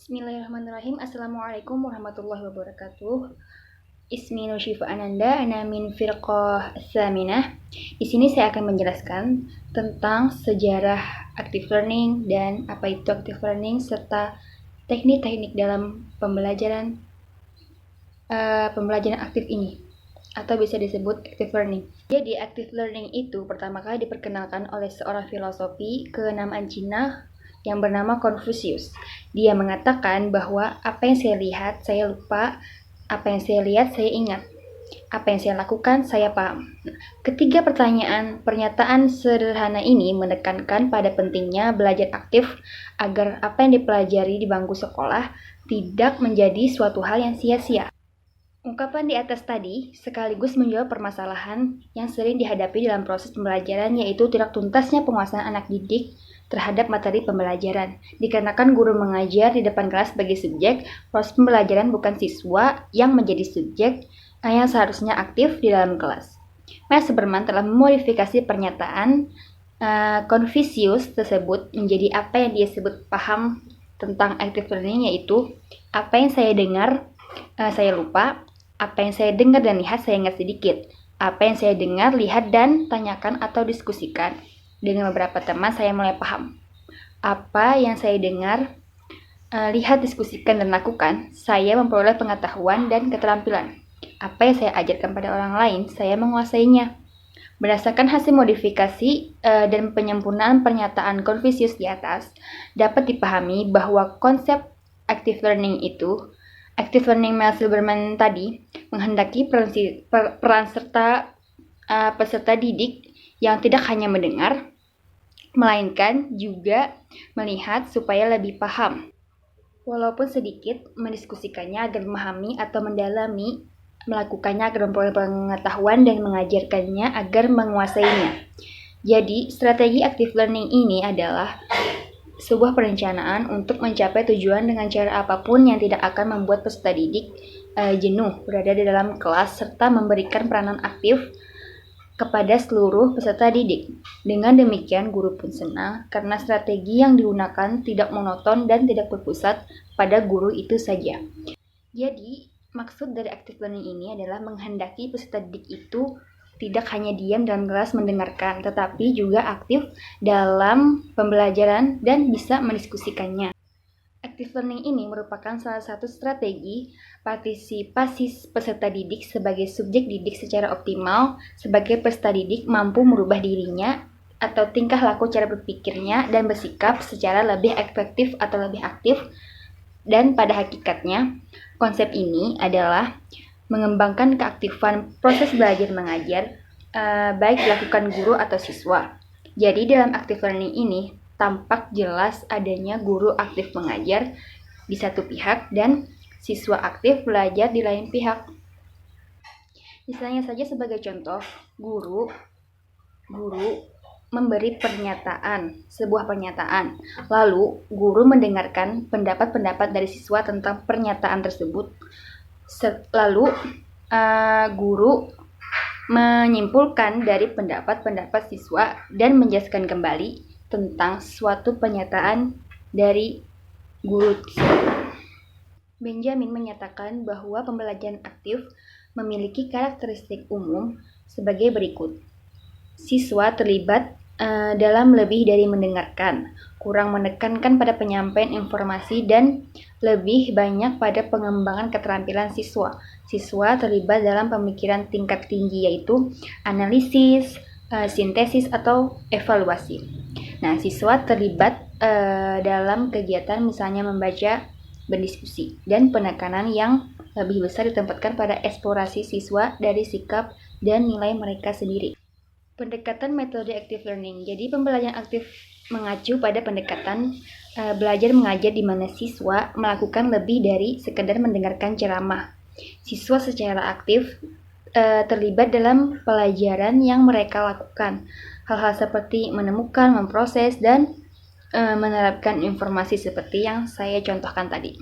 Bismillahirrahmanirrahim. Assalamualaikum warahmatullahi wabarakatuh. Ismi Nusyifa Ananda, ana min firqah Tsaminah. Di sini saya akan menjelaskan tentang sejarah active learning dan apa itu active learning serta teknik-teknik dalam pembelajaran aktif ini atau bisa disebut active learning. Jadi active learning itu pertama kali diperkenalkan oleh seorang filosofi kenamaan Cina yang bernama Confucius. Dia mengatakan bahwa apa yang saya lihat, saya lupa, apa yang saya lihat, saya ingat, apa yang saya lakukan, saya paham. Ketiga pernyataan sederhana ini menekankan pada pentingnya belajar aktif agar apa yang dipelajari di bangku sekolah tidak menjadi suatu hal yang sia-sia. Ungkapan di atas tadi sekaligus menjawab permasalahan yang sering dihadapi dalam proses pembelajaran, yaitu tidak tuntasnya penguasaan anak didik terhadap materi pembelajaran. Dikarenakan guru mengajar di depan kelas sebagai subjek, proses pembelajaran bukan siswa yang menjadi subjek yang seharusnya aktif di dalam kelas. Max Superman telah memodifikasi pernyataan Confucius tersebut menjadi apa yang dia sebut paham tentang active learning, yaitu apa yang saya dengar, saya lupa, apa yang saya dengar dan lihat saya ingat sedikit, apa yang saya dengar, lihat, dan tanyakan atau diskusikan dengan beberapa teman saya mulai paham. Apa yang saya dengar, lihat, diskusikan, dan lakukan, saya memperoleh pengetahuan dan keterampilan. Apa yang saya ajarkan pada orang lain, saya menguasainya. Berdasarkan hasil modifikasi dan penyempurnaan pernyataan Confucius di atas, dapat dipahami bahwa konsep active learning itu, active learning Max Superman tadi, menghendaki peran serta peserta didik yang tidak hanya mendengar, melainkan juga melihat supaya lebih paham. Walaupun sedikit, mendiskusikannya agar memahami atau mendalami, melakukannya agar memperoleh pengetahuan, dan mengajarkannya agar menguasainya. Jadi, strategi active learning ini adalah sebuah perencanaan untuk mencapai tujuan dengan cara apapun yang tidak akan membuat peserta didik jenuh berada di dalam kelas, serta memberikan peranan aktif kepada seluruh peserta didik. Dengan demikian, guru pun senang karena strategi yang digunakan tidak monoton dan tidak berpusat pada guru itu saja. Jadi, maksud dari active learning ini adalah menghendaki peserta didik itu tidak hanya diam dalam kelas mendengarkan, tetapi juga aktif dalam pembelajaran dan bisa mendiskusikannya. Active learning ini merupakan salah satu strategi partisipasi peserta didik sebagai subjek didik secara optimal, sebagai peserta didik mampu merubah dirinya atau tingkah laku cara berpikirnya dan bersikap secara lebih efektif atau lebih aktif. Dan pada hakikatnya, konsep ini adalah mengembangkan keaktifan proses belajar mengajar, baik dilakukan guru atau siswa. Jadi dalam active learning ini tampak jelas adanya guru aktif mengajar di satu pihak dan siswa aktif belajar di lain pihak. Misalnya saja sebagai contoh, guru memberi sebuah pernyataan, lalu guru mendengarkan pendapat-pendapat dari siswa tentang pernyataan tersebut. Lalu guru menyimpulkan dari pendapat-pendapat siswa dan menjelaskan kembali tentang suatu pernyataan dari guru. Benjamin menyatakan bahwa pembelajaran aktif memiliki karakteristik umum sebagai berikut. Siswa terlibat dalam lebih dari mendengarkan, kurang menekankan pada penyampaian informasi, dan lebih banyak pada pengembangan keterampilan siswa. Siswa terlibat dalam pemikiran tingkat tinggi, yaitu analisis, sintesis, atau evaluasi. Nah, siswa terlibat dalam kegiatan misalnya membaca, berdiskusi, dan penekanan yang lebih besar ditempatkan pada eksplorasi siswa dari sikap dan nilai mereka sendiri. Pendekatan metode active learning. Jadi pembelajaran aktif mengacu pada pendekatan belajar mengajar di mana siswa melakukan lebih dari sekedar mendengarkan ceramah. Siswa secara aktif terlibat dalam pelajaran yang mereka lakukan. Hal-hal seperti menemukan, memproses, dan menerapkan informasi seperti yang saya contohkan tadi.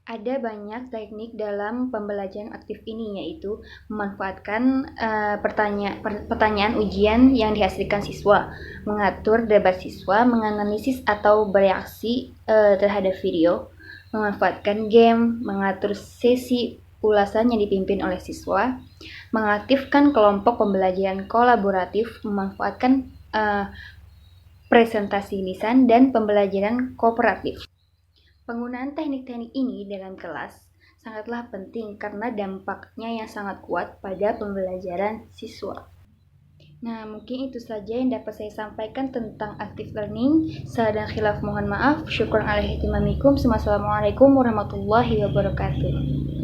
Ada banyak teknik dalam pembelajaran aktif ini, yaitu memanfaatkan pertanyaan ujian yang dihasilkan siswa, mengatur debat siswa, menganalisis atau bereaksi terhadap video, memanfaatkan game, mengatur sesi ulasan yang dipimpin oleh siswa, mengaktifkan kelompok pembelajaran kolaboratif, memanfaatkan presentasi lisan, dan pembelajaran kooperatif. Penggunaan teknik-teknik ini dalam kelas sangatlah penting karena dampaknya yang sangat kuat pada pembelajaran siswa. Nah, mungkin itu saja yang dapat saya sampaikan tentang active learning. Salah dan khilaf mohon maaf. Syukran alaihi timamikum. Wassalamualaikum warahmatullahi wabarakatuh.